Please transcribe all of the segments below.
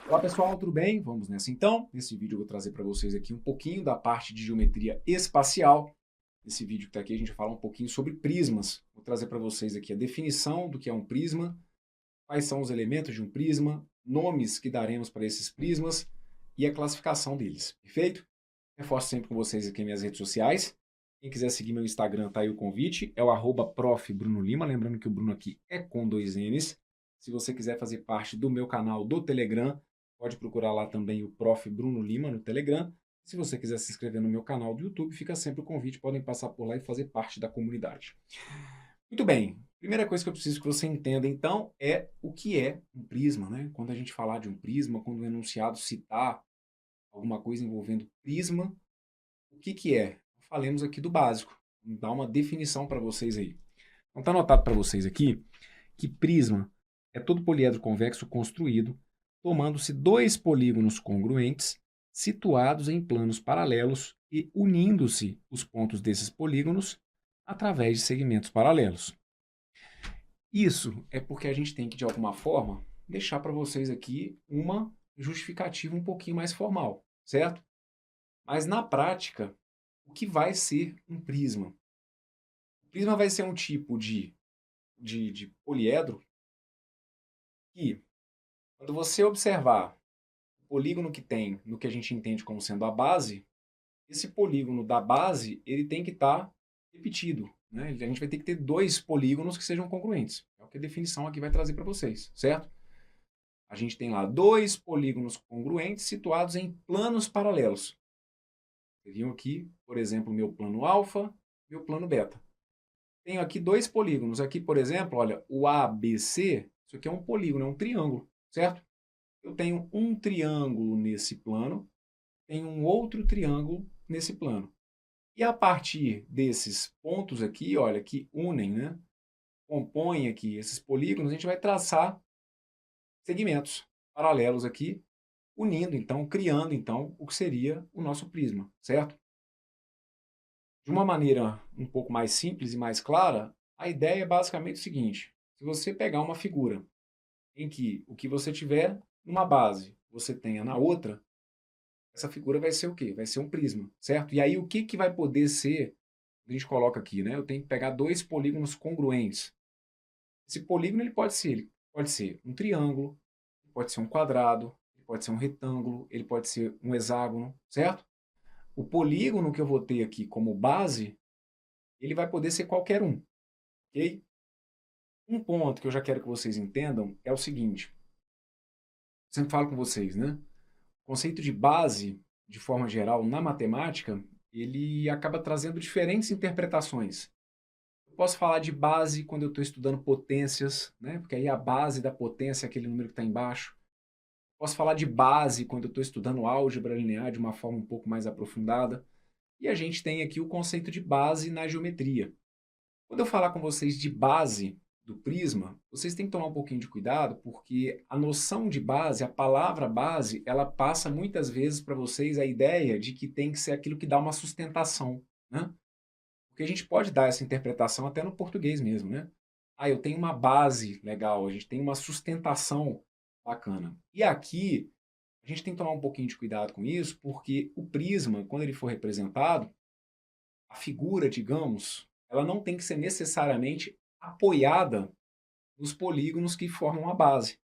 Olá pessoal, tudo bem? Vamos nessa então. Nesse vídeo eu vou trazer para vocês aqui um pouquinho da parte de geometria espacial. Nesse vídeo que está aqui a gente vai falar um pouquinho sobre prismas. Vou trazer para vocês aqui a definição do que é um prisma, quais são os elementos de um prisma, nomes que daremos para esses prismas e a classificação deles, perfeito? Reforço sempre com vocês aqui minhas redes sociais. Quem quiser seguir meu Instagram, tá aí o convite, é o @profBrunoLima, lembrando que o Bruno aqui é com 2 N's. Se você quiser fazer parte do meu canal do Telegram, pode procurar lá também o Prof. Bruno Lima no Telegram. Se você quiser se inscrever no meu canal do YouTube, fica sempre o convite, podem passar por lá e fazer parte da comunidade. Muito bem, primeira coisa que eu preciso que você entenda então é o que é um prisma, né? Quando a gente falar de um prisma, quando o enunciado citar alguma coisa envolvendo prisma, o que que é? Falemos aqui do básico, vamos dar uma definição para vocês aí. Então está anotado para vocês aqui que prisma é todo poliedro convexo construído tomando-se dois polígonos congruentes situados em planos paralelos e unindo-se os pontos desses polígonos através de segmentos paralelos. Isso é porque a gente tem que, de alguma forma, deixar para vocês aqui uma justificativa um pouquinho mais formal, certo? Mas na prática, o que vai ser um prisma? O prisma vai ser um tipo de poliedro que, quando você observar o polígono que tem no que a gente entende como sendo a base, esse polígono da base ele tem que estar repetido. Né? A gente vai ter que ter dois polígonos que sejam congruentes. É o que a definição aqui vai trazer para vocês, certo? A gente tem lá dois polígonos congruentes situados em planos paralelos. Seriam aqui, por exemplo, meu plano alfa e meu plano beta. Tenho aqui dois polígonos. Aqui, por exemplo, olha, o ABC, isso aqui é um polígono, é um triângulo, certo? Eu tenho um triângulo nesse plano, tenho um outro triângulo nesse plano. E a partir desses pontos aqui, olha, que unem, né, compõem aqui esses polígonos, a gente vai traçar segmentos paralelos aqui, unindo, então, criando, então, o que seria o nosso prisma, certo? De uma maneira um pouco mais simples e mais clara, a ideia é basicamente o seguinte: se você pegar uma figura em que o que você tiver numa base, você tenha na outra, essa figura vai ser o quê? Vai ser um prisma, certo? E aí o que, que vai poder ser, a gente coloca aqui, né? Eu tenho que pegar dois polígonos congruentes. Esse polígono ele pode ser um triângulo, pode ser um quadrado, pode ser um retângulo, ele pode ser um hexágono, certo? O polígono que eu vou ter aqui como base, ele vai poder ser qualquer um, ok? Um ponto que eu já quero que vocês entendam é o seguinte, sempre falo com vocês, né? O conceito de base, de forma geral, na matemática, ele acaba trazendo diferentes interpretações. Eu posso falar de base quando eu estou estudando potências, né? Porque aí a base da potência é aquele número que está embaixo. Posso falar de base quando eu estou estudando álgebra linear de uma forma um pouco mais aprofundada. E a gente tem aqui o conceito de base na geometria. Quando eu falar com vocês de base do prisma, vocês têm que tomar um pouquinho de cuidado, porque a noção de base, a palavra base, ela passa muitas vezes para vocês a ideia de que tem que ser aquilo que dá uma sustentação, né? Porque a gente pode dar essa interpretação até no português mesmo, né? Ah, eu tenho uma base legal, a gente tem uma sustentação bacana. E aqui, a gente tem que tomar um pouquinho de cuidado com isso, porque o prisma, quando ele for representado, a figura, digamos, ela não tem que ser necessariamente apoiada nos polígonos que formam a base.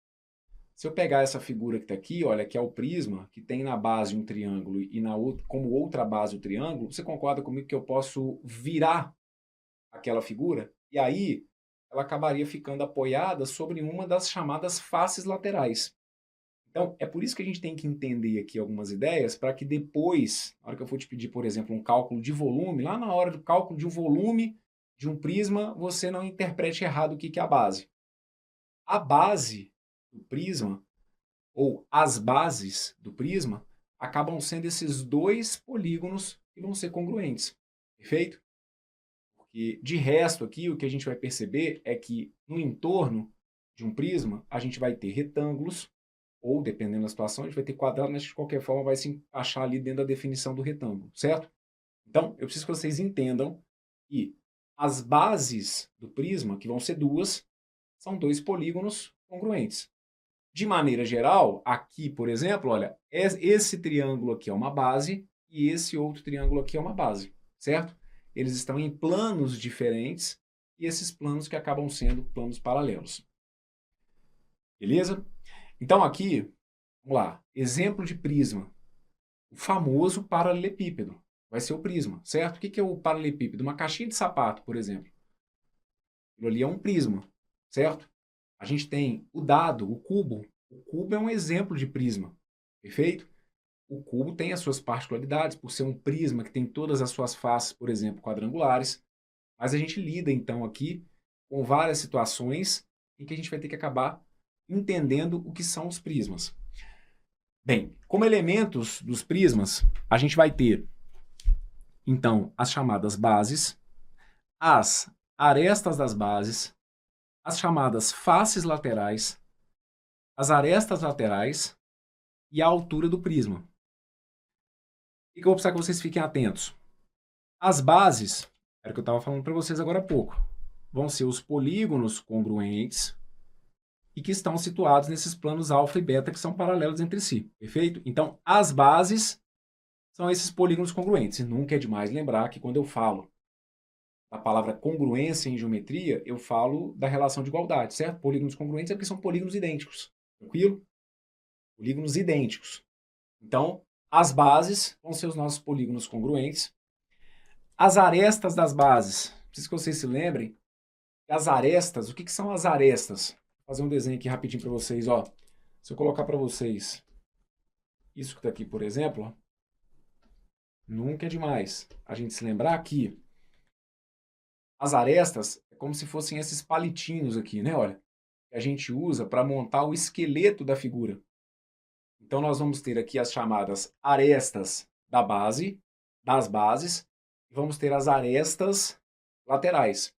Se eu pegar essa figura que está aqui, olha, que é o prisma, que tem na base um triângulo e na outra, como outra base o triângulo, você concorda comigo que eu posso virar aquela figura? E aí ela acabaria ficando apoiada sobre uma das chamadas faces laterais. Então, é por isso que a gente tem que entender aqui algumas ideias para que depois, na hora que eu for te pedir, por exemplo, um cálculo de volume, lá na hora do cálculo de um volume de um prisma, você não interprete errado o que é a base. A base do prisma, ou as bases do prisma, acabam sendo esses dois polígonos que vão ser congruentes. Perfeito? Porque, de resto, aqui, o que a gente vai perceber é que no entorno de um prisma, a gente vai ter retângulos, ou, dependendo da situação, a gente vai ter quadrado, mas de qualquer forma vai se encaixar ali dentro da definição do retângulo, certo? Então, eu preciso que vocês entendam que as bases do prisma, que vão ser duas, são dois polígonos congruentes. De maneira geral, aqui, por exemplo, olha, esse triângulo aqui é uma base e esse outro triângulo aqui é uma base, certo? Eles estão em planos diferentes e esses planos que acabam sendo planos paralelos. Beleza? Então aqui, vamos lá, exemplo de prisma. O famoso paralelepípedo vai ser o prisma, certo? O que é o paralelepípedo? Uma caixinha de sapato, por exemplo. Aquilo ali é um prisma, certo? A gente tem o dado, o cubo. O cubo é um exemplo de prisma, perfeito? O cubo tem as suas particularidades, por ser um prisma que tem todas as suas faces, por exemplo, quadrangulares. Mas a gente lida, então, aqui com várias situações em que a gente vai ter que acabar entendendo o que são os prismas. Bem, como elementos dos prismas, a gente vai ter, então, as chamadas bases, as arestas das bases, as chamadas faces laterais, as arestas laterais e a altura do prisma. O que eu vou precisar que vocês fiquem atentos? As bases, era o que eu estava falando para vocês agora há pouco, vão ser os polígonos congruentes e que estão situados nesses planos alfa e beta que são paralelos entre si, perfeito? Então, as bases são esses polígonos congruentes. E nunca é demais lembrar que quando eu falo a palavra congruência em geometria, eu falo da relação de igualdade, certo? Polígonos congruentes é porque são polígonos idênticos, tranquilo? Polígonos idênticos. Então, as bases vão ser os nossos polígonos congruentes. As arestas das bases, preciso que vocês se lembrem, as arestas, o que são as arestas? Vou fazer um desenho aqui rapidinho para vocês, ó. Se eu colocar para vocês isso que está aqui, por exemplo, ó, nunca é demais a gente se lembrar que as arestas é como se fossem esses palitinhos aqui, né? Olha, que a gente usa para montar o esqueleto da figura. Então, nós vamos ter aqui as chamadas arestas da base, das bases, e vamos ter as arestas laterais.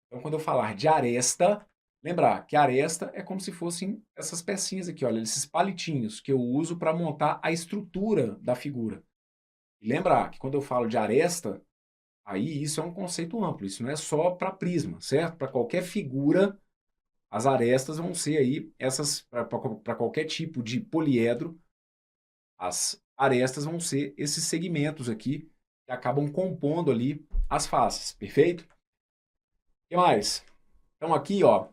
Então, quando eu falar de aresta, lembrar que aresta é como se fossem essas pecinhas aqui, olha, esses palitinhos que eu uso para montar a estrutura da figura. E lembrar que quando eu falo de aresta, aí isso é um conceito amplo, isso não é só para prisma, certo? Para qualquer figura, as arestas vão ser aí essas, para qualquer tipo de poliedro, as arestas vão ser esses segmentos aqui que acabam compondo ali as faces, perfeito? O que mais? Então aqui, ó,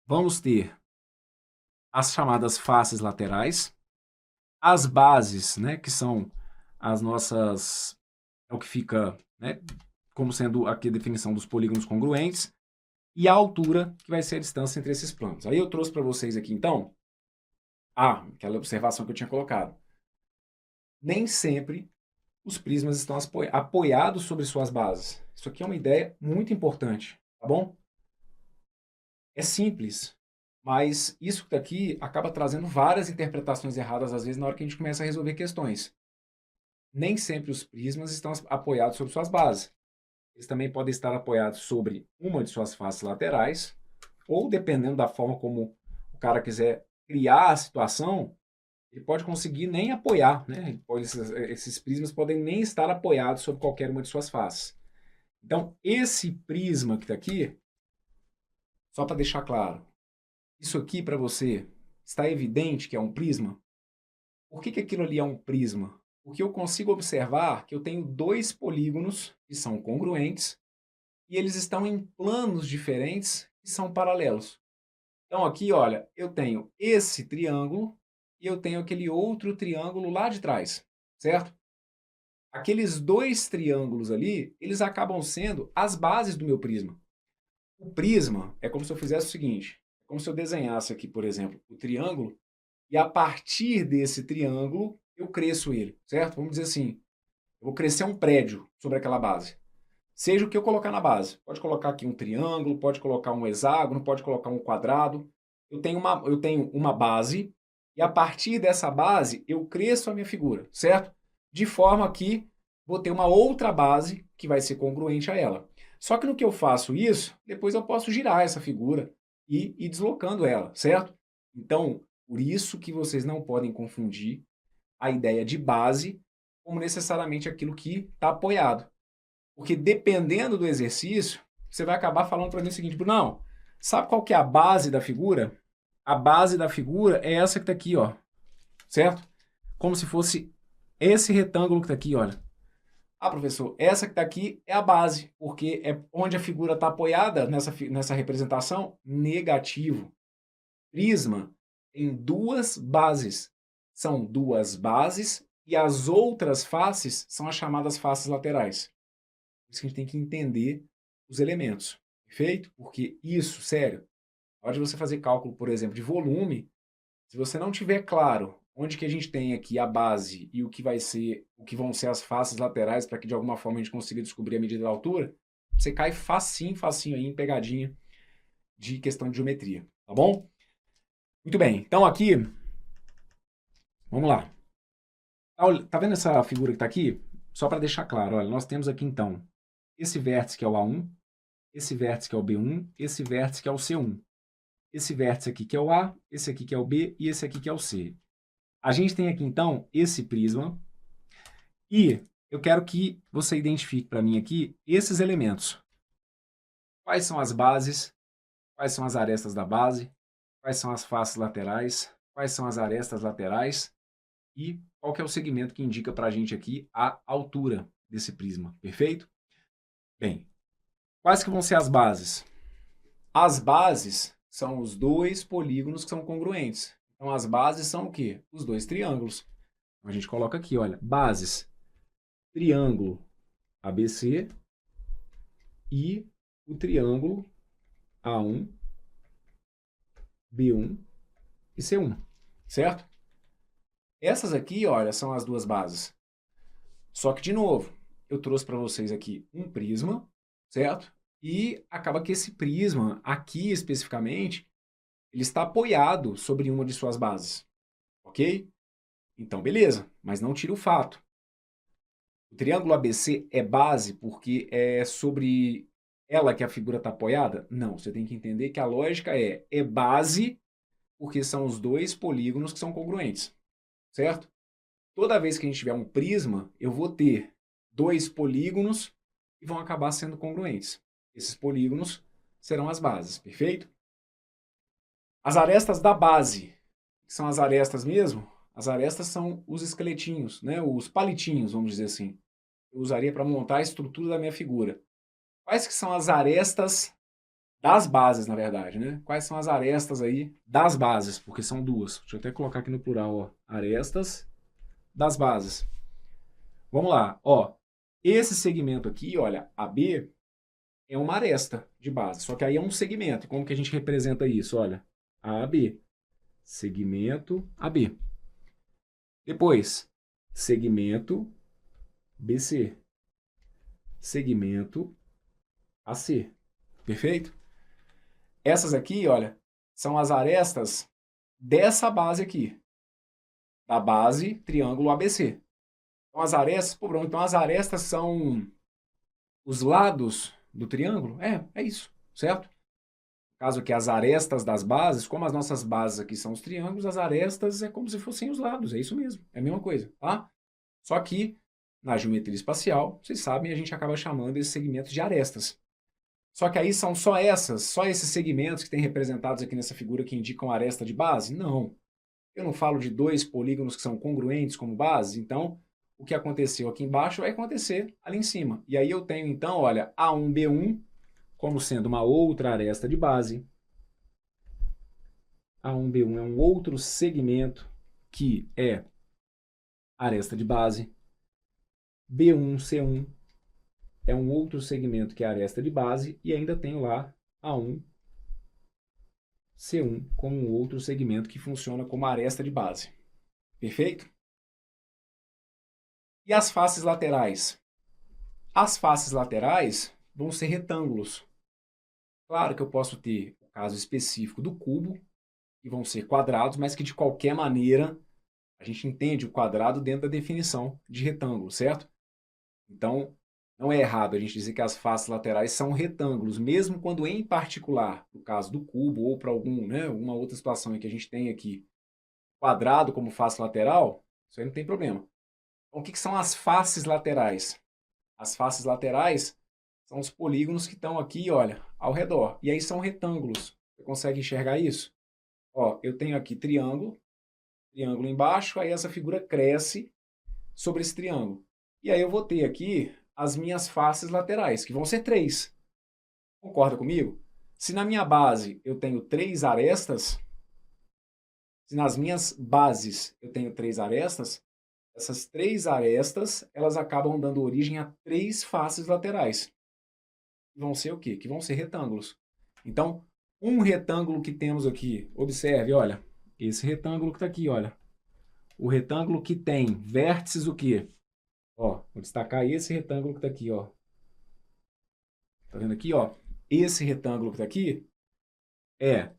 vamos ter as chamadas faces laterais, as bases, né, que são as nossas, é o que fica, né, como sendo aqui a definição dos polígonos congruentes, e a altura, que vai ser a distância entre esses planos. Aí eu trouxe para vocês aqui, então, aquela observação que eu tinha colocado. Nem sempre os prismas estão apoiados sobre suas bases. Isso aqui é uma ideia muito importante, tá bom? É simples, mas isso daqui acaba trazendo várias interpretações erradas, às vezes, na hora que a gente começa a resolver questões. Nem sempre os prismas estão apoiados sobre suas bases. Eles também podem estar apoiados sobre uma de suas faces laterais, ou dependendo da forma como o cara quiser criar a situação, ele pode conseguir nem apoiar, né? Esses prismas podem nem estar apoiados sobre qualquer uma de suas faces. Então, esse prisma que está aqui, só para deixar claro, isso aqui para você está evidente que é um prisma? Por que aquilo ali é um prisma? Porque eu consigo observar que eu tenho dois polígonos que são congruentes e eles estão em planos diferentes que são paralelos. Então aqui, olha, eu tenho esse triângulo e eu tenho aquele outro triângulo lá de trás, certo? Aqueles dois triângulos ali, eles acabam sendo as bases do meu prisma. O prisma é como se eu fizesse o seguinte, é como se eu desenhasse aqui, por exemplo, o triângulo e a partir desse triângulo eu cresço ele, certo? Vamos dizer assim, eu vou crescer um prédio sobre aquela base. Seja o que eu colocar na base. Pode colocar aqui um triângulo, pode colocar um hexágono, pode colocar um quadrado. Eu tenho uma base e a partir dessa base eu cresço a minha figura, certo? De forma que vou ter uma outra base que vai ser congruente a ela. Só que no que eu faço isso, depois eu posso girar essa figura e ir deslocando ela, certo? Então, por isso que vocês não podem confundir a ideia de base como necessariamente aquilo que está apoiado. Porque dependendo do exercício, você vai acabar falando para mim o seguinte, não, sabe qual que é a base da figura? a base da figura é essa que está aqui, ó, certo? Como se fosse esse retângulo que está aqui, olha. Ah, professor, essa que está aqui é a base, porque é onde a figura está apoiada nessa representação. Negativo. Prisma tem duas bases. São duas bases e as outras faces são as chamadas faces laterais. Por isso que a gente tem que entender os elementos, perfeito? Porque isso, sério, na hora de você fazer cálculo, por exemplo, de volume, se você não tiver claro onde que a gente tem aqui a base e o que vão ser as faces laterais para que de alguma forma a gente consiga descobrir a medida da altura, você cai facinho, facinho aí em pegadinha de questão de geometria, tá bom? Muito bem, então aqui, vamos lá. Tá vendo essa figura que está aqui? Só para deixar claro, olha, nós temos aqui então esse vértice que é o A1, esse vértice que é o B1, esse vértice que é o C1. Esse vértice aqui que é o A, esse aqui que é o B e esse aqui que é o C. A gente tem aqui, então, esse prisma e eu quero que você identifique para mim aqui esses elementos. Quais são as bases, quais são as arestas da base, quais são as faces laterais, quais são as arestas laterais e qual que é o segmento que indica para a gente aqui a altura desse prisma, perfeito? Bem, quais que vão ser as bases? As bases são os dois polígonos que são congruentes. Então, as bases são o quê? Os dois triângulos. Então, a gente coloca aqui, olha, bases, triângulo ABC e o triângulo A1, B1 e C1, certo? Essas aqui, olha, são as duas bases. Só que, de novo, eu trouxe para vocês aqui um prisma, certo? E acaba que esse prisma, aqui especificamente, ele está apoiado sobre uma de suas bases, ok? Então, beleza, mas não tira o fato. O triângulo ABC é base porque é sobre ela que a figura está apoiada? Não, você tem que entender que a lógica é base porque são os dois polígonos que são congruentes, certo? Toda vez que a gente tiver um prisma, eu vou ter dois polígonos que vão acabar sendo congruentes. Esses polígonos serão as bases, perfeito? As arestas da base, que são as arestas mesmo, as arestas são os esqueletinhos, né? Os palitinhos, vamos dizer assim. Eu usaria para montar a estrutura da minha figura. Quais que são as arestas das bases, na verdade, né? Quais são as arestas aí das bases? Porque são duas. Deixa eu até colocar aqui no plural, ó. Arestas das bases. Vamos lá, ó. Esse segmento aqui, olha, AB é uma aresta de base, só que aí é um segmento. Como que a gente representa isso? Olha, AB. Segmento AB. Depois, segmento BC. Segmento AC. Perfeito? Essas aqui, olha, são as arestas dessa base aqui. Da base triângulo ABC. Então as arestas, pô, Bruno, então as arestas são os lados do triângulo? É isso, certo? No caso aqui, as arestas das bases, como as nossas bases aqui são os triângulos, as arestas é como se fossem os lados, é isso mesmo, é a mesma coisa, tá? Só que, na geometria espacial, vocês sabem, a gente acaba chamando esses segmentos de arestas. Só que aí são só esses segmentos que tem representados aqui nessa figura que indicam a aresta de base? Não. Eu não falo de dois polígonos que são congruentes como base, então o que aconteceu aqui embaixo vai acontecer ali em cima. E aí eu tenho então, olha, A1B1 como sendo uma outra aresta de base. A1B1 é um outro segmento que é aresta de base. B1C1 é um outro segmento que é aresta de base. E ainda tenho lá A1C1 como um outro segmento que funciona como aresta de base. Perfeito? E as faces laterais? As faces laterais vão ser retângulos. Claro que eu posso ter o caso específico do cubo, que vão ser quadrados, mas que de qualquer maneira a gente entende o quadrado dentro da definição de retângulo, certo? Então, não é errado a gente dizer que as faces laterais são retângulos, mesmo quando em particular, no caso do cubo ou para alguma outra situação em que a gente tem aqui quadrado como face lateral, isso aí não tem problema. Então, o que são as faces laterais? As faces laterais são os polígonos que estão aqui, olha, ao redor. E aí são retângulos. Você consegue enxergar isso? Ó, eu tenho aqui triângulo, triângulo embaixo, aí essa figura cresce sobre esse triângulo. E aí eu vou ter aqui as minhas faces laterais, que vão ser 3. Concorda comigo? Se na minha base eu tenho 3 arestas, se nas minhas bases eu tenho 3 arestas, essas 3 arestas, elas acabam dando origem a 3 faces laterais. Que vão ser o quê? Que vão ser retângulos. Então, um retângulo que temos aqui, observe, olha, esse retângulo que está aqui, olha. O retângulo que tem vértices o quê? Ó, vou destacar esse retângulo que está aqui, ó. Tá vendo aqui, ó? Esse retângulo que está aqui é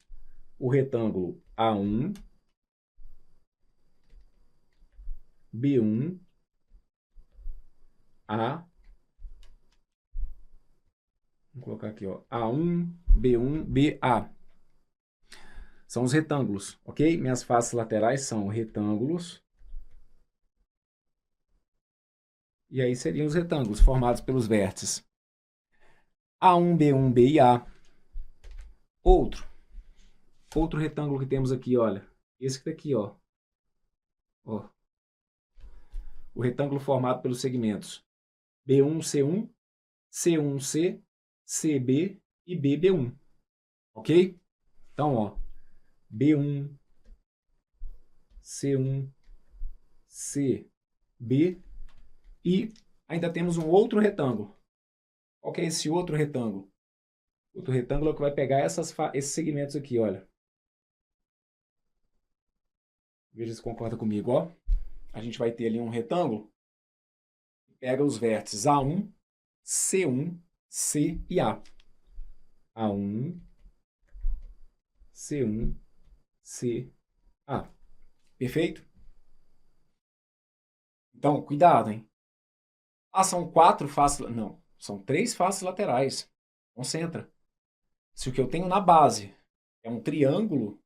o retângulo A1, B1, A. Vou colocar aqui, ó. A1, B1, BA. São os retângulos, ok? Minhas faces laterais são retângulos. E aí seriam os retângulos formados pelos vértices A1, B1, B e A. Outro retângulo que temos aqui, olha. Esse que tá aqui, ó. Ó. O retângulo formado pelos segmentos B1, C1, C1, C, CB e BB1. Ok? Então, ó. B1, C1, C, B e ainda temos um outro retângulo. Qual que é esse outro retângulo? Outro retângulo é o que vai pegar esses segmentos aqui, olha. Veja se concorda comigo, ó. A gente vai ter ali um retângulo que pega os vértices A1, C1, C e A. A1, C1, C, A. Perfeito? Então, cuidado, hein? Ah, são 4 faces... Não, são 3 faces laterais. Concentra. Se o que eu tenho na base é um triângulo,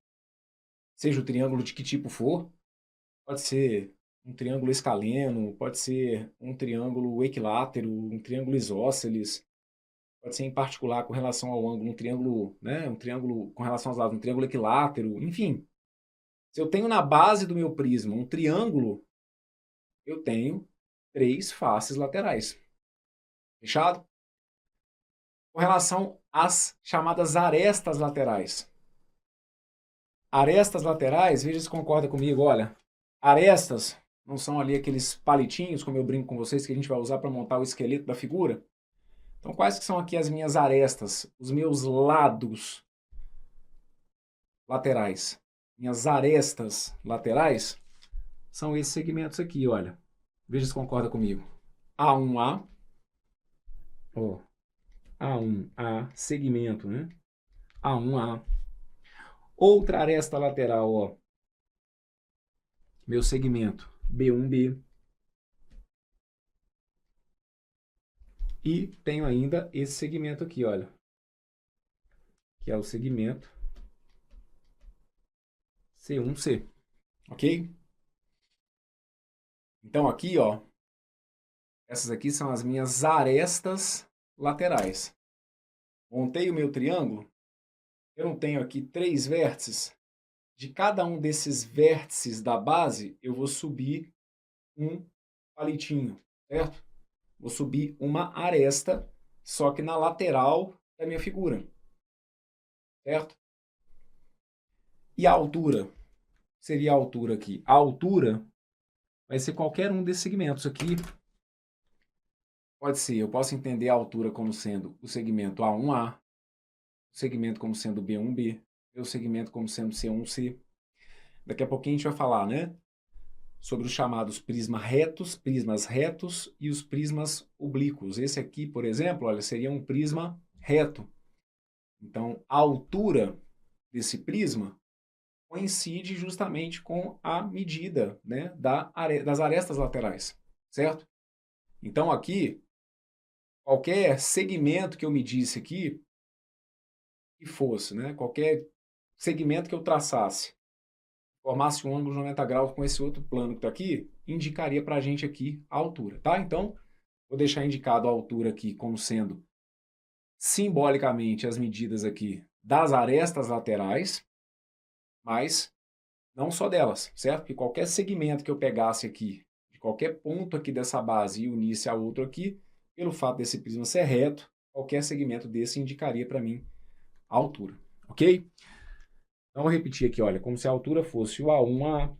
seja o triângulo de que tipo for, pode ser um triângulo escaleno, pode ser um triângulo equilátero, um triângulo isósceles, pode ser em particular com relação ao ângulo, um triângulo, né, um triângulo com relação aos lados, um triângulo equilátero, enfim. Se eu tenho na base do meu prisma um triângulo, eu tenho 3 faces laterais. Fechado? Com relação às chamadas arestas laterais. Arestas laterais, veja se concorda comigo, olha. Arestas não são ali aqueles palitinhos, como eu brinco com vocês, que a gente vai usar para montar o esqueleto da figura? Então, quais que são aqui as minhas arestas? Os meus lados laterais. Minhas arestas laterais são esses segmentos aqui, olha. Veja se concorda comigo. A1A, ó, A1A, segmento, né? A1A. Outra aresta lateral, ó. Meu segmento B1B. E tenho ainda esse segmento aqui, olha. Que é o segmento C1C. Ok? Então aqui, ó. Essas aqui são as minhas arestas laterais. Montei o meu triângulo. Eu não tenho aqui 3 vértices. De cada um desses vértices da base, eu vou subir um palitinho, certo? Vou subir uma aresta, só que na lateral da minha figura, certo? E a altura? Seria a altura aqui. A altura vai ser qualquer um desses segmentos aqui. Pode ser, eu posso entender a altura como sendo o segmento A1A, o segmento como sendo B1B, o segmento como sendo C1C. Daqui a pouquinho a gente vai falar, né? Sobre os chamados prismas retos e os prismas oblíquos. Esse aqui, por exemplo, olha, seria um prisma reto. Então, a altura desse prisma coincide justamente com a medida, né, das arestas laterais, certo? Então, aqui, qualquer segmento que eu medisse aqui, que fosse, né, qualquer segmento que eu traçasse, formasse um ângulo de 90 graus com esse outro plano que está aqui, indicaria para a gente aqui a altura, tá? Então, vou deixar indicado a altura aqui como sendo simbolicamente as medidas aqui das arestas laterais, mas não só delas, certo? Porque qualquer segmento que eu pegasse aqui, de qualquer ponto aqui dessa base e unisse a outro aqui, pelo fato desse prisma ser reto, qualquer segmento desse indicaria para mim a altura, ok? Então, vou repetir aqui, olha, como se a altura fosse o A1A,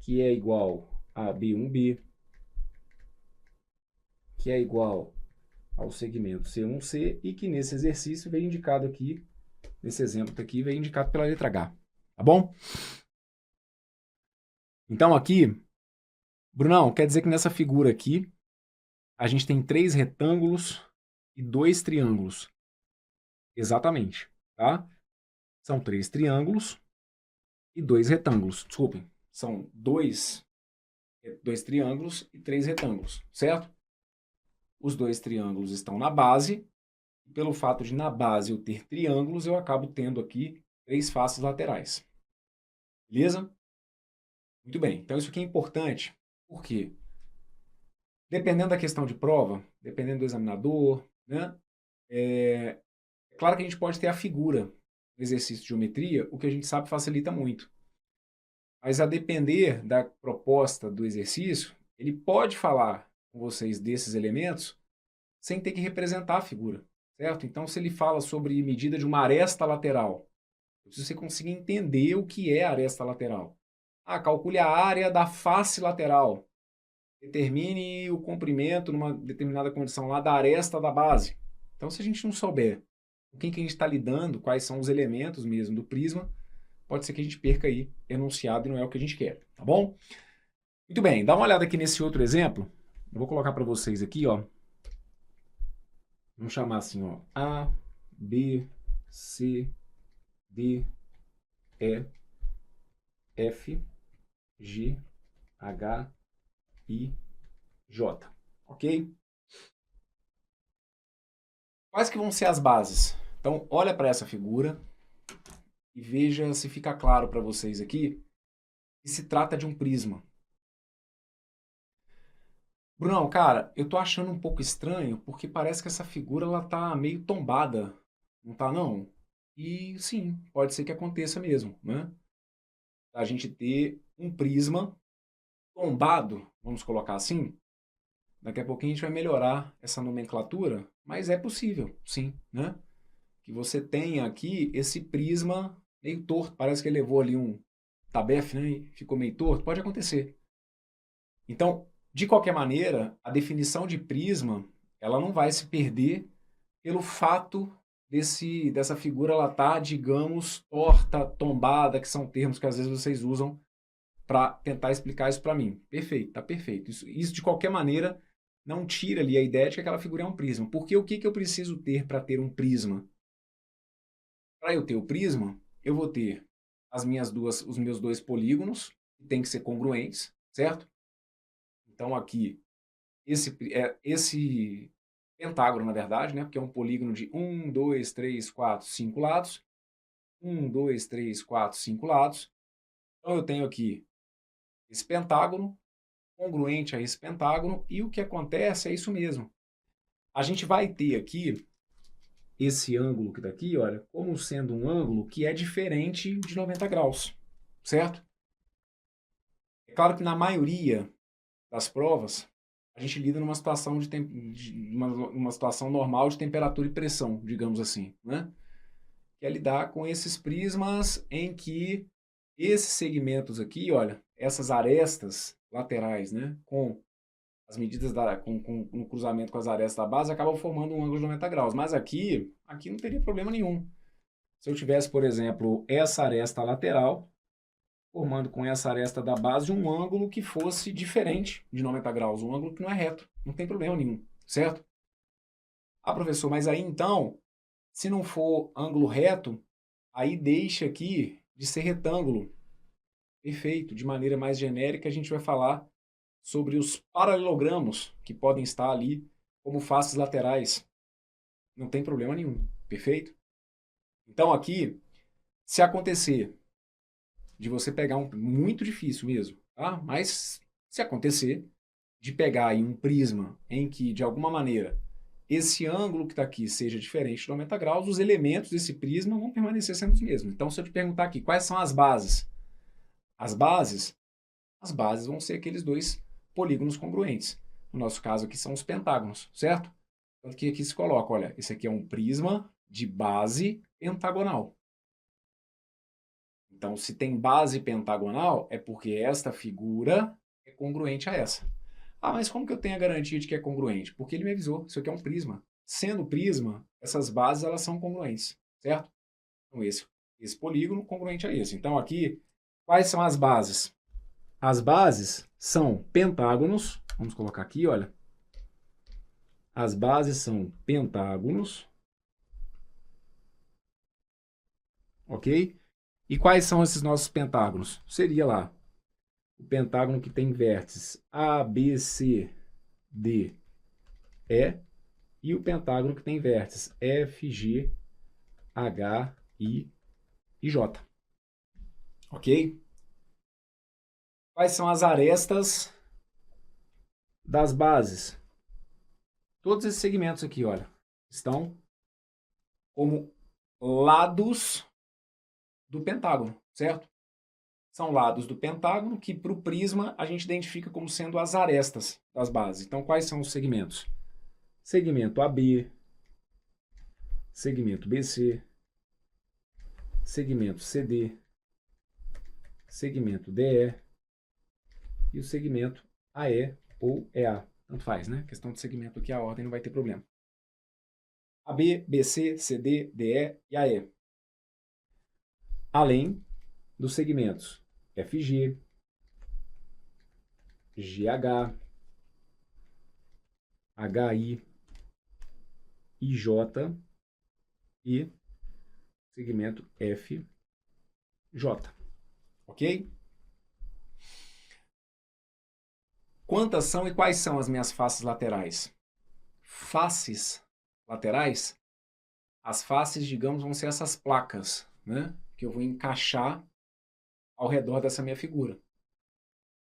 que é igual a B1B, que é igual ao segmento C1C, e que nesse exercício vem indicado aqui, nesse exemplo aqui, vem indicado pela letra H, tá bom? Então aqui, Brunão, quer dizer que nessa figura aqui, a gente tem 3 retângulos e 2 triângulos. Exatamente, tá? São 3 triângulos e 2 retângulos. Desculpem, são 2 triângulos e 3 retângulos, certo? Os 2 triângulos estão na base, e pelo fato de na base eu ter triângulos, eu acabo tendo aqui 3 faces laterais. Beleza? Muito bem, então isso aqui é importante, porque dependendo da questão de prova, dependendo do examinador, né? É claro que a gente pode ter a figura no exercício de geometria, o que a gente sabe facilita muito. Mas a depender da proposta do exercício, ele pode falar com vocês desses elementos sem ter que representar a figura, certo? Então, se ele fala sobre medida de uma aresta lateral, se você conseguir entender o que é a aresta lateral. Ah, calcule a área da face lateral. Determine o comprimento numa determinada condição lá da aresta da base. Então, se a gente não souber com quem que a gente está lidando, quais são os elementos mesmo do prisma, pode ser que a gente perca aí enunciado e não é o que a gente quer, tá bom? Muito bem, dá uma olhada aqui nesse outro exemplo. Eu vou colocar para vocês aqui, ó. Vamos chamar assim, ó. A, B, C, D, E, F, G, H, I, J. Ok? Quais que vão ser as bases? Então, olha para essa figura e veja se fica claro para vocês aqui que se trata de um prisma. Brunão, cara, eu tô achando um pouco estranho porque parece que essa figura ela tá meio tombada, não tá não? E sim, pode ser que aconteça mesmo, né? A gente ter um prisma tombado, vamos colocar assim. Daqui a pouquinho a gente vai melhorar essa nomenclatura, mas é possível, sim, né? Que você tenha aqui esse prisma meio torto, parece que ele levou ali um tabefe, né? E ficou meio torto, pode acontecer. Então, de qualquer maneira, a definição de prisma, ela não vai se perder pelo fato dessa figura ela tá, digamos, torta, tombada, que são termos que às vezes vocês usam para tentar explicar isso para mim. Perfeito, tá perfeito. Isso de qualquer maneira não tira ali a ideia de que aquela figura é um prisma. Porque o que eu preciso ter para ter um prisma? Para eu ter o prisma, eu vou ter os meus dois polígonos, que tem que ser congruentes, certo? Então aqui, esse pentágono, na verdade, né? Porque é um polígono de 1, 2, 3, 4, 5 lados. 1, 2, 3, 4, 5 lados. Então eu tenho aqui esse pentágono, congruente a esse pentágono, e o que acontece é isso mesmo. A gente vai ter aqui esse ângulo que está aqui, olha, como sendo um ângulo que é diferente de 90 graus, certo? É claro que na maioria das provas, a gente lida numa situação uma situação normal de temperatura e pressão, digamos assim, né? Que é lidar com esses prismas em que esses segmentos aqui, olha, essas arestas laterais, né, com as medidas no cruzamento com as arestas da base, acabam formando um ângulo de 90 graus. Mas aqui não teria problema nenhum. Se eu tivesse, por exemplo, essa aresta lateral, formando com essa aresta da base um ângulo que fosse diferente de 90 graus, um ângulo que não é reto, não tem problema nenhum, certo? Ah, professor, mas aí então, se não for ângulo reto, aí deixa aqui de ser retângulo. Perfeito, de maneira mais genérica a gente vai falar sobre os paralelogramos que podem estar ali como faces laterais. Não tem problema nenhum, perfeito? Então aqui, se acontecer de você pegar muito difícil mesmo, tá? Mas se acontecer de pegar aí um prisma em que, de alguma maneira, esse ângulo que está aqui seja diferente de 90 graus, os elementos desse prisma vão permanecer sendo os mesmos. Então, se eu te perguntar aqui, quais são as bases? As bases vão ser aqueles dois polígonos congruentes. No nosso caso aqui são os pentágonos, certo? Tanto que aqui se coloca, olha, esse aqui é um prisma de base pentagonal. Então, se tem base pentagonal, é porque esta figura é congruente a essa. Ah, mas como que eu tenho a garantia de que é congruente? Porque ele me avisou, isso aqui é um prisma. Sendo prisma, essas bases elas são congruentes, certo? Então, esse polígono congruente a esse. Então, aqui, quais são as bases? As bases são pentágonos. Vamos colocar aqui, olha. As bases são pentágonos. Ok? E quais são esses nossos pentágonos? Seria lá o pentágono que tem vértices A, B, C, D, E, e o pentágono que tem vértices F, G, H, I e J. Ok? Quais são as arestas das bases? Todos esses segmentos aqui, olha, estão como lados do pentágono, certo? São lados do pentágono que, para o prisma, a gente identifica como sendo as arestas das bases. Então, quais são os segmentos? Segmento AB, segmento BC, segmento CD, segmento DE e o segmento AE ou EA. Tanto faz, né? Questão de segmento aqui, a ordem não vai ter problema. AB, BC, CD, DE e AE. Além dos segmentos FG, GH, HI, IJ e segmento FJ. Ok? Quantas são e quais são as minhas faces laterais? Faces laterais? As faces, digamos, vão ser essas placas, né? Que eu vou encaixar ao redor dessa minha figura.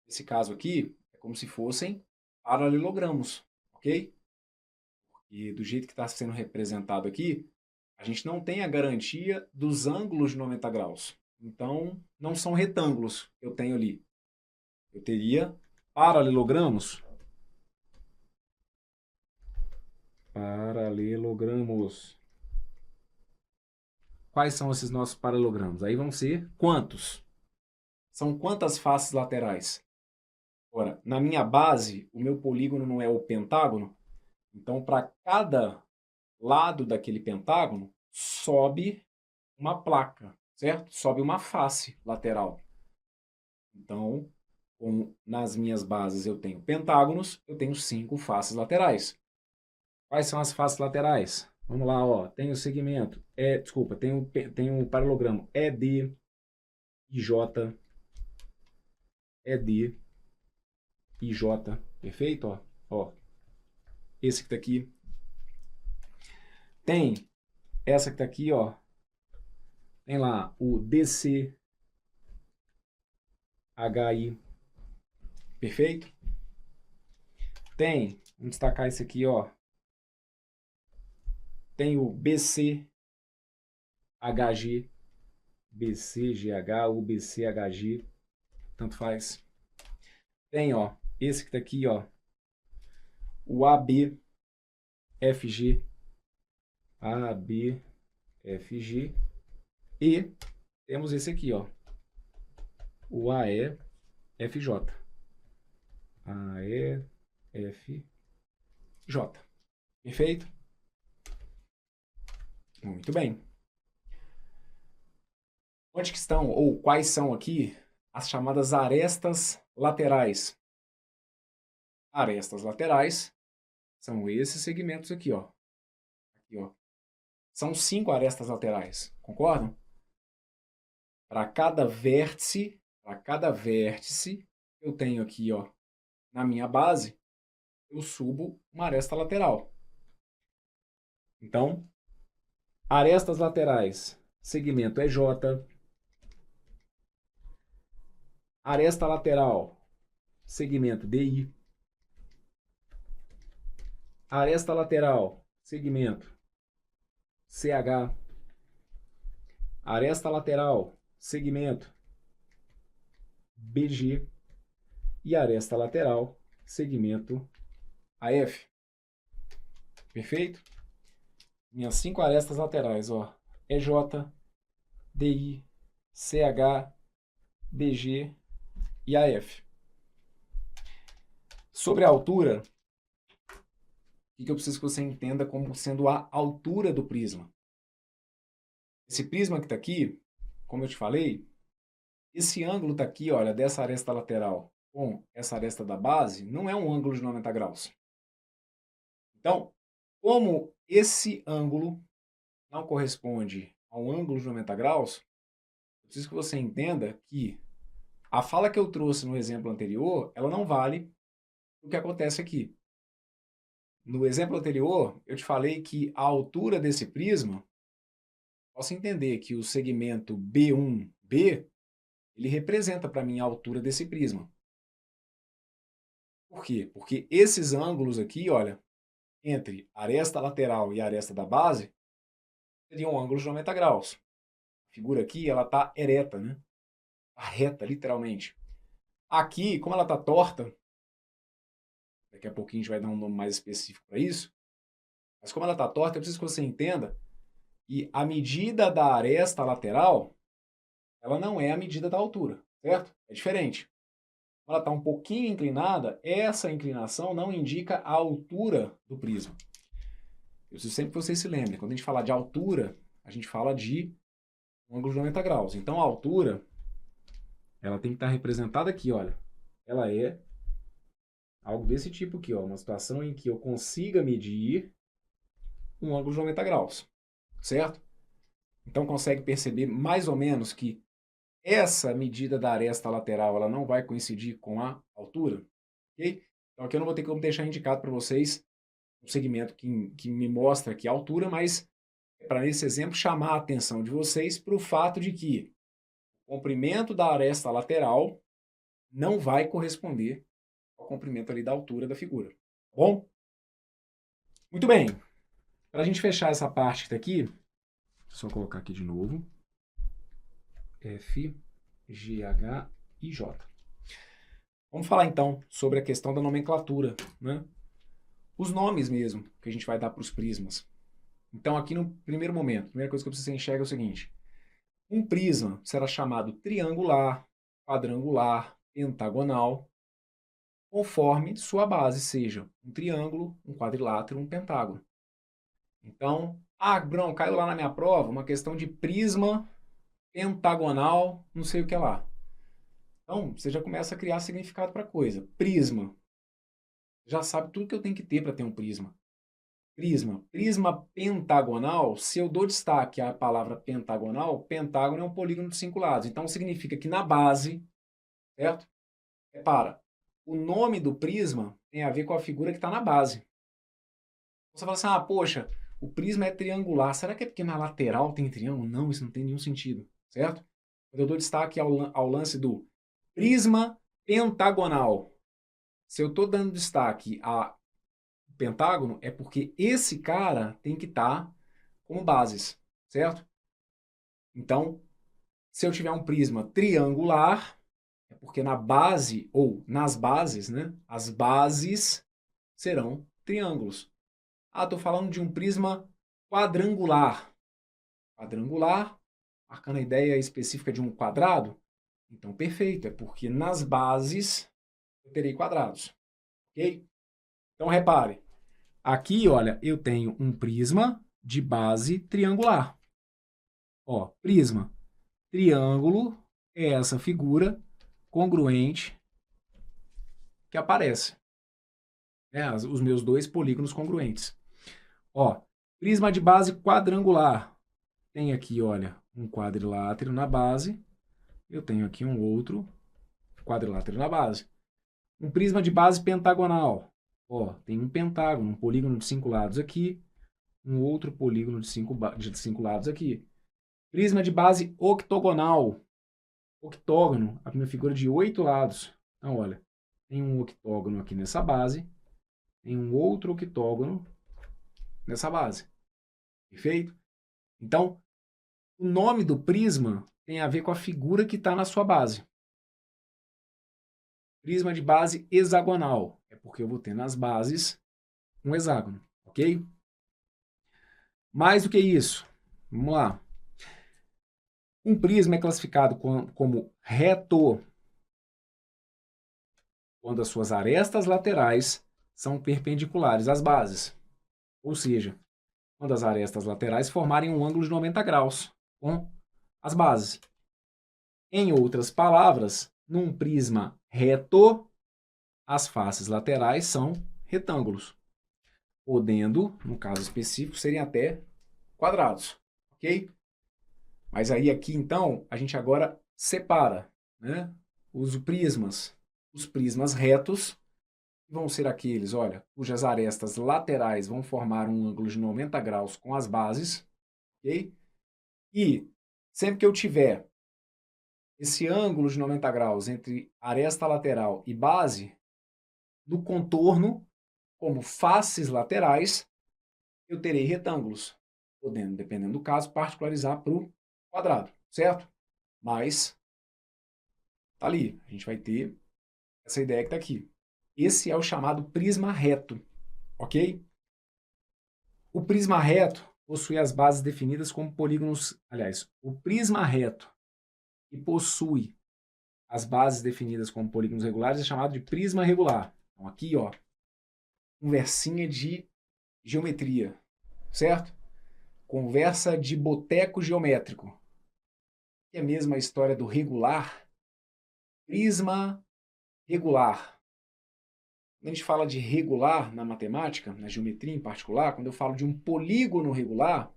Nesse caso aqui, é como se fossem paralelogramos, ok? E do jeito que está sendo representado aqui, a gente não tem a garantia dos ângulos de 90 graus. Então, não são retângulos que eu tenho ali. Eu teria paralelogramos. Paralelogramos. Quais são esses nossos paralelogramos? Aí vão ser quantos? São quantas faces laterais? Ora, na minha base, o meu polígono não é o pentágono. Então, para cada lado daquele pentágono, sobe uma placa, certo? Sobe uma face lateral. Então, como nas minhas bases eu tenho pentágonos, eu tenho 5 faces laterais. Quais são as faces laterais? Vamos lá, ó. Tem o segmento, tem o paralelogramo ED, IJ, ED, IJ, perfeito? Ó. Esse que está aqui. Tem essa que está aqui, ó. Tem lá o DC, HI, perfeito? Tem, vamos destacar esse aqui, ó. Tem o BC, HG, BCGH ou BCHG, tanto faz. Tem, ó, esse que tá aqui, ó, o ABFG, ABFG, e temos esse aqui, ó, o AEFJ, AEFJ, perfeito? Muito bem. Onde que estão, ou quais são aqui, as chamadas arestas laterais? Arestas laterais são esses segmentos aqui, ó. Aqui, ó. São 5 arestas laterais, concordam? Para cada vértice, eu tenho aqui, ó, na minha base, eu subo uma aresta lateral. Então, arestas laterais, segmento EJ, aresta lateral, segmento DI, aresta lateral, segmento CH, aresta lateral, segmento BG e aresta lateral, segmento AF. Perfeito? Minhas 5 arestas laterais, ó, EJ, DI, CH, BG e AF. Sobre a altura, o que eu preciso que você entenda como sendo a altura do prisma? Esse prisma que está aqui, como eu te falei, esse ângulo está aqui, olha, dessa aresta lateral com essa aresta da base, não é um ângulo de 90 graus. Então, como esse ângulo não corresponde a um ângulo de 90 graus, eu preciso que você entenda que a fala que eu trouxe no exemplo anterior, ela não vale o que acontece aqui. No exemplo anterior, eu te falei que a altura desse prisma, posso entender que o segmento B1B, ele representa para mim a altura desse prisma. Por quê? Porque esses ângulos aqui, olha, entre a aresta lateral e a aresta da base, seriam ângulos de 90 graus. A figura aqui, ela está ereta, né? Está reta, literalmente. Aqui, como ela está torta, daqui a pouquinho a gente vai dar um nome mais específico para isso, mas como ela está torta, eu preciso que você entenda que a medida da aresta lateral, ela não é a medida da altura, certo? É diferente. Quando ela está um pouquinho inclinada, essa inclinação não indica a altura do prisma. Eu preciso sempre que vocês se lembrem, quando a gente fala de altura, a gente fala de um ângulo de 90 graus. Então a altura, ela tem que estar representada aqui, olha. Ela é algo desse tipo aqui, ó, uma situação em que eu consiga medir um ângulo de 90 graus, certo? Então consegue perceber mais ou menos que essa medida da aresta lateral ela não vai coincidir com a altura, ok? Então aqui eu não vou ter como deixar indicado para vocês um segmento que me mostra aqui a altura, mas para nesse exemplo chamar a atenção de vocês para o fato de que o comprimento da aresta lateral não vai corresponder ao comprimento ali da altura da figura, tá bom? Muito bem, para a gente fechar essa parte que está aqui, só colocar aqui de novo, F, G, H e J. Vamos falar então sobre a questão da nomenclatura, né? Os nomes mesmo que a gente vai dar para os prismas. Então aqui no primeiro momento, a primeira coisa que você enxerga é o seguinte: um prisma será chamado triangular, quadrangular, pentagonal, conforme sua base seja um triângulo, um quadrilátero, um pentágono. Então, Bruno, caiu lá na minha prova uma questão de prisma pentagonal, não sei o que lá. Então, você já começa a criar significado para a coisa. Prisma. Já sabe tudo que eu tenho que ter para ter um prisma. Prisma pentagonal, se eu dou destaque à palavra pentagonal, pentágono é um polígono de 5 lados. Então, significa que na base, certo? Repara, o nome do prisma tem a ver com a figura que está na base. Você fala assim, poxa, o prisma é triangular. Será que é porque na lateral tem triângulo? Não, isso não tem nenhum sentido, certo? Quando eu dou destaque ao lance do prisma pentagonal, se eu estou dando destaque a pentágono, é porque esse cara tem que estar como bases, certo? Então, se eu tiver um prisma triangular, é porque na base, ou nas bases, né? As bases serão triângulos. Estou falando de um prisma quadrangular. Quadrangular, marcando a ideia específica de um quadrado. Então, perfeito, é porque nas bases eu terei quadrados, ok? Então, repare, aqui, olha, eu tenho um prisma de base triangular. Ó, prisma, triângulo é essa figura congruente que aparece. Os meus dois polígonos congruentes. Ó, prisma de base quadrangular. Tem aqui, olha, um quadrilátero na base. Eu tenho aqui um outro quadrilátero na base. Um prisma de base pentagonal. Ó, tem um pentágono, um polígono de 5 lados aqui, um outro polígono de 5 lados aqui. Prisma de base octogonal. Octógono, a minha figura de 8 lados. Então, olha, tem um octógono aqui nessa base, tem um outro octógono nessa base. Perfeito? Então, o nome do prisma tem a ver com a figura que está na sua base. Prisma de base hexagonal. É porque eu vou ter nas bases um hexágono, ok? Mais do que isso, vamos lá. Um prisma é classificado como reto quando as suas arestas laterais são perpendiculares às bases. Ou seja, quando as arestas laterais formarem um ângulo de 90 graus com as bases. Em outras palavras, num prisma reto, as faces laterais são retângulos, podendo, no caso específico, serem até quadrados, ok? Mas aí aqui, então, a gente agora separa, né, os prismas. Os prismas retos vão ser aqueles, olha, cujas arestas laterais vão formar um ângulo de 90 graus com as bases, ok? E sempre que eu tiver esse ângulo de 90 graus entre aresta lateral e base, do contorno, como faces laterais, eu terei retângulos, podendo, dependendo do caso, particularizar para o quadrado, certo? Mas tá ali, a gente vai ter essa ideia que está aqui. Esse é o chamado prisma reto, ok? O prisma reto possui as bases definidas como polígonos, aliás, o prisma reto que possui as bases definidas como polígonos regulares é chamado de prisma regular. Então aqui, ó, conversinha de geometria, certo? Conversa de boteco geométrico. Que é a mesma história do regular. Prisma regular. Quando a gente fala de regular na matemática, na geometria em particular, quando eu falo de um polígono regular,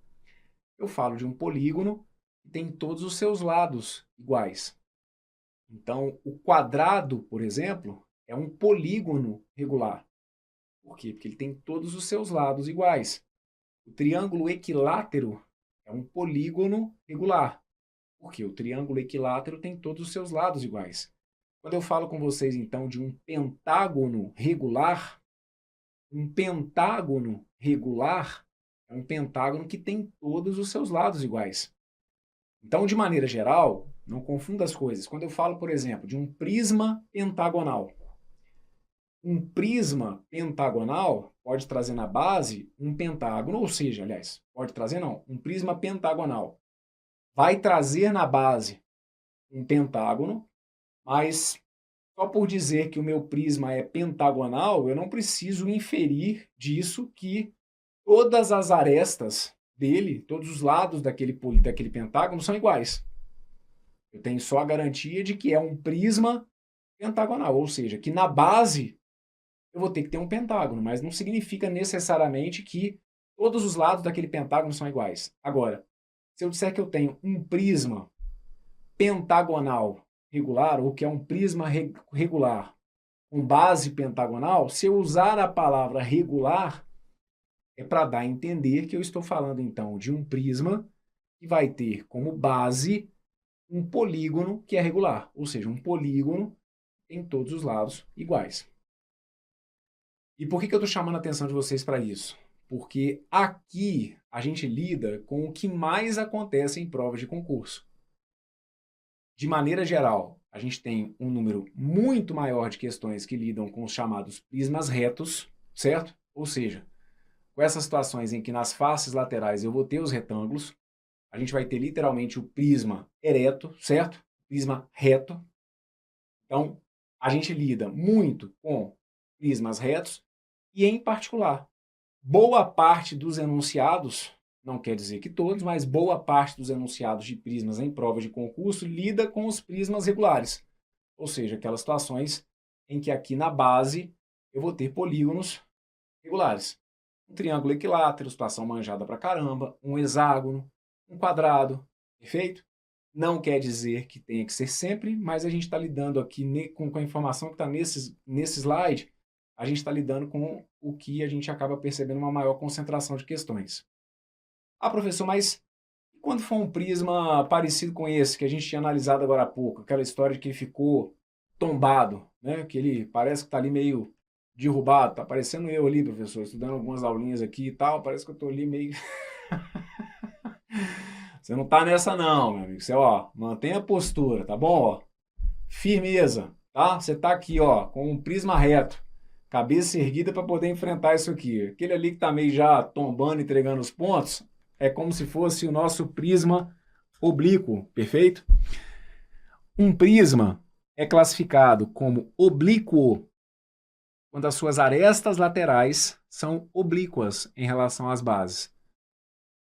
eu falo de um polígono que tem todos os seus lados iguais. Então, o quadrado, por exemplo, é um polígono regular. Por quê? Porque ele tem todos os seus lados iguais. O triângulo equilátero é um polígono regular. Porque o triângulo equilátero tem todos os seus lados iguais. Quando eu falo com vocês, então, de um pentágono regular é um pentágono que tem todos os seus lados iguais. Então, de maneira geral, não confunda as coisas. Quando eu falo, por exemplo, de um prisma pentagonal, um prisma pentagonal pode trazer na base um pentágono, ou seja, aliás, pode trazer não, um prisma pentagonal vai trazer na base um pentágono, mas só por dizer que o meu prisma é pentagonal, eu não preciso inferir disso que todas as arestas dele, todos os lados daquele pentágono são iguais. Eu tenho só a garantia de que é um prisma pentagonal, ou seja, que na base eu vou ter que ter um pentágono, mas não significa necessariamente que todos os lados daquele pentágono são iguais. Agora, se eu disser que eu tenho um prisma pentagonal regular, ou que é um prisma regular com base pentagonal, se eu usar a palavra regular, é para dar a entender que eu estou falando, então, de um prisma que vai ter como base um polígono que é regular, ou seja, um polígono em todos os lados iguais. E por que eu estou chamando a atenção de vocês para isso? Porque aqui a gente lida com o que mais acontece em provas de concurso. De maneira geral, a gente tem um número muito maior de questões que lidam com os chamados prismas retos, certo? Ou seja, com essas situações em que nas faces laterais eu vou ter os retângulos, a gente vai ter literalmente o prisma ereto, certo? Prisma reto. Então, a gente lida muito com prismas retos e, em particular, boa parte dos enunciados, não quer dizer que todos, mas boa parte dos enunciados de prismas em prova de concurso lida com os prismas regulares. Ou seja, aquelas situações em que aqui na base eu vou ter polígonos regulares. Um triângulo equilátero, situação manjada pra caramba, um hexágono, um quadrado, perfeito? Não quer dizer que tenha que ser sempre, mas a gente está lidando aqui com a informação que está nesse slide, a gente está lidando com o que a gente acaba percebendo uma maior concentração de questões. Ah, professor, mas quando for um prisma parecido com esse, que a gente tinha analisado agora há pouco, aquela história de que ele ficou tombado, né? Que ele parece que está ali meio derrubado. Tá parecendo eu ali, professor, estudando algumas aulinhas aqui e tal. Parece que eu tô ali meio... Você não tá nessa não, meu amigo. Você, ó, mantenha a postura, tá bom? Ó, firmeza, tá? Você tá aqui, ó, com um prisma reto. Cabeça erguida para poder enfrentar isso aqui. Aquele ali que tá meio já tombando, entregando os pontos, é como se fosse o nosso prisma oblíquo, perfeito? Um prisma é classificado como oblíquo quando as suas arestas laterais são oblíquas em relação às bases.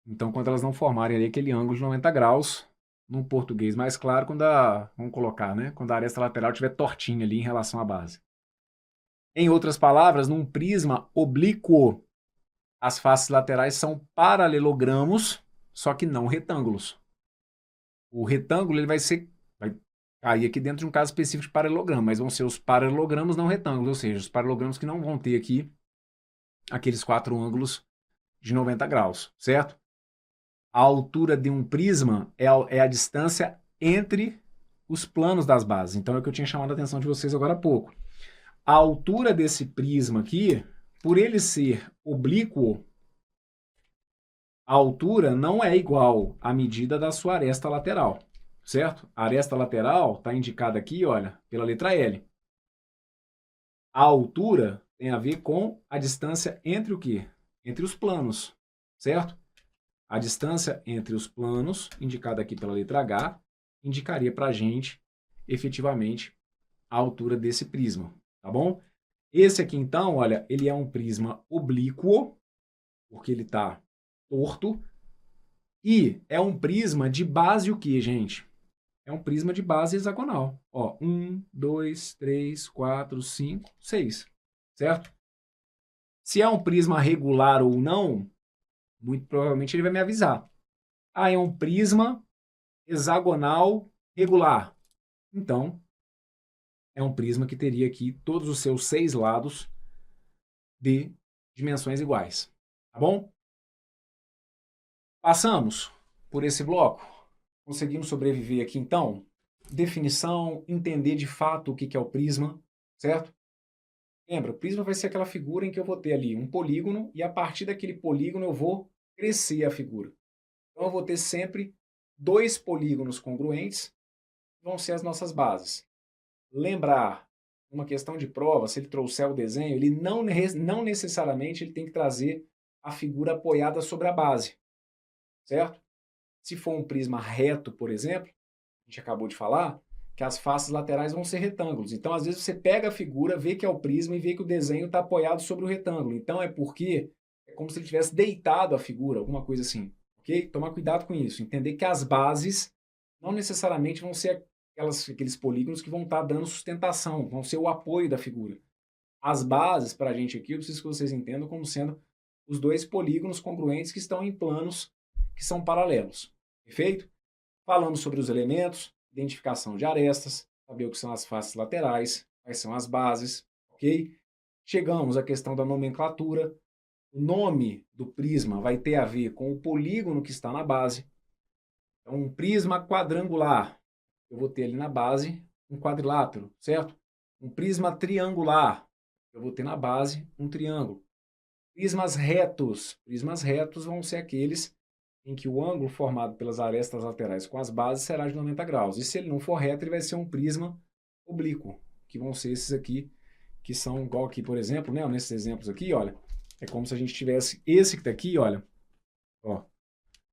Então, quando elas não formarem ali aquele ângulo de 90 graus, num português mais claro, vamos colocar, né? Quando a aresta lateral estiver tortinha ali em relação à base. Em outras palavras, num prisma oblíquo, as faces laterais são paralelogramos, só que não retângulos. O retângulo ele vai cair aqui dentro de um caso específico de paralelogramo, mas vão ser os paralelogramos não retângulos, ou seja, os paralelogramos que não vão ter aqui aqueles 4 ângulos de 90 graus, certo? A altura de um prisma é a distância entre os planos das bases. Então é o que eu tinha chamado a atenção de vocês agora há pouco. A altura desse prisma aqui, por ele ser oblíquo, a altura não é igual à medida da sua aresta lateral, certo? A aresta lateral está indicada aqui, olha, pela letra L. A altura tem a ver com a distância entre o quê? Entre os planos, certo? A distância entre os planos, indicada aqui pela letra H, indicaria para a gente, efetivamente, a altura desse prisma, tá bom? Esse aqui, então, olha, ele é um prisma oblíquo, porque ele está torto, e é um prisma de base o quê, gente? É um prisma de base hexagonal. Ó, 1, 2, 3, 4, 5, 6, certo? Se é um prisma regular ou não, muito provavelmente ele vai me avisar. Ah, é um prisma hexagonal regular. Então, é um prisma que teria aqui todos os seus 6 lados de dimensões iguais. Tá bom? Passamos por esse bloco. Conseguimos sobreviver aqui, então. Definição, entender de fato o que é o prisma, certo? Lembra, o prisma vai ser aquela figura em que eu vou ter ali um polígono e a partir daquele polígono eu vou crescer a figura. Então eu vou ter sempre 2 polígonos congruentes, que vão ser as nossas bases. Lembrar, uma questão de prova, se ele trouxer o desenho, ele não necessariamente ele tem que trazer a figura apoiada sobre a base, certo? Se for um prisma reto, por exemplo, a gente acabou de falar, que as faces laterais vão ser retângulos. Então, às vezes, você pega a figura, vê que é o prisma e vê que o desenho está apoiado sobre o retângulo. Então, é porque é como se ele tivesse deitado a figura, alguma coisa assim. Ok? Tomar cuidado com isso. Entender que as bases não necessariamente vão ser aqueles polígonos que vão estar dando sustentação, vão ser o apoio da figura. As bases, para a gente aqui, eu preciso que vocês entendam como sendo os 2 polígonos congruentes que estão em planos que são paralelos. Perfeito? Falamos sobre os elementos, identificação de arestas, saber o que são as faces laterais, quais são as bases, ok? Chegamos à questão da nomenclatura. O nome do prisma vai ter a ver com o polígono que está na base. Então, um prisma quadrangular, eu vou ter ali na base um quadrilátero, certo? Um prisma triangular, eu vou ter na base um triângulo. Prismas retos vão ser aqueles em que o ângulo formado pelas arestas laterais com as bases será de 90 graus. E se ele não for reto, ele vai ser um prisma oblíquo, que vão ser esses aqui, que são igual aqui, por exemplo, né? Nesses exemplos aqui, olha, é como se a gente tivesse esse que está aqui, olha, ó,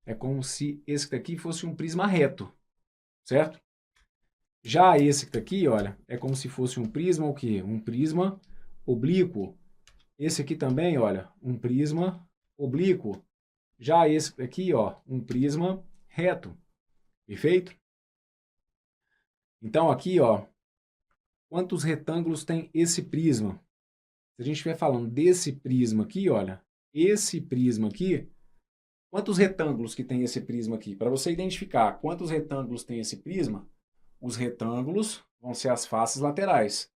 é como se esse que está aqui fosse um prisma reto, certo? Já esse que está aqui, olha, é como se fosse um prisma o quê? Um prisma oblíquo. Esse aqui também, olha, um prisma oblíquo. Já esse aqui, ó, um prisma reto. Perfeito? Então aqui, ó, quantos retângulos tem esse prisma? Se a gente estiver falando desse prisma aqui, olha, esse prisma aqui, quantos retângulos que tem esse prisma aqui? Para você identificar quantos retângulos tem esse prisma, os retângulos vão ser as faces laterais.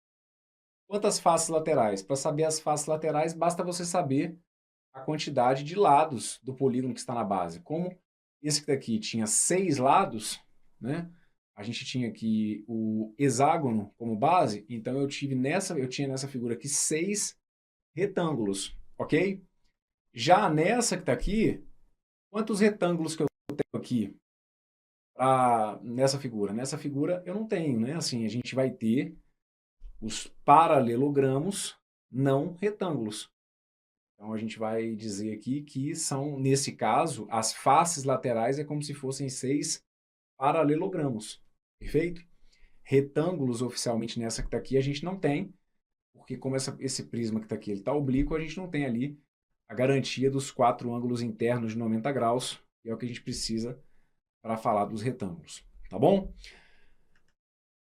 Quantas faces laterais? Para saber as faces laterais, basta você saber a quantidade de lados do polígono que está na base. Como esse daqui tinha 6 lados, né? A gente tinha aqui o hexágono como base, então eu tinha nessa figura aqui 6 retângulos, ok? Já nessa que está aqui, quantos retângulos que eu tenho aqui nessa figura? Nessa figura eu não tenho, né? Assim, a gente vai ter os paralelogramos não retângulos. Então a gente vai dizer aqui que são, nesse caso, as faces laterais é como se fossem 6 paralelogramos, perfeito? Retângulos oficialmente nessa que está aqui a gente não tem, porque como esse prisma que está aqui está oblíquo, a gente não tem ali a garantia dos 4 ângulos internos de 90 graus, que é o que a gente precisa para falar dos retângulos, tá bom?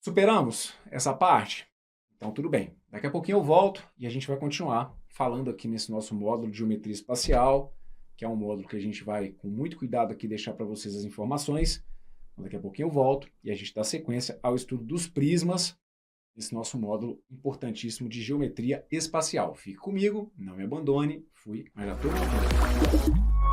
Superamos essa parte? Então tudo bem. Daqui a pouquinho eu volto e a gente vai continuar falando aqui nesse nosso módulo de geometria espacial, que é um módulo que a gente vai com muito cuidado aqui deixar para vocês as informações. Daqui a pouquinho eu volto e a gente dá sequência ao estudo dos prismas, esse nosso módulo importantíssimo de geometria espacial. Fique comigo, não me abandone, fui, mas já estou voltando.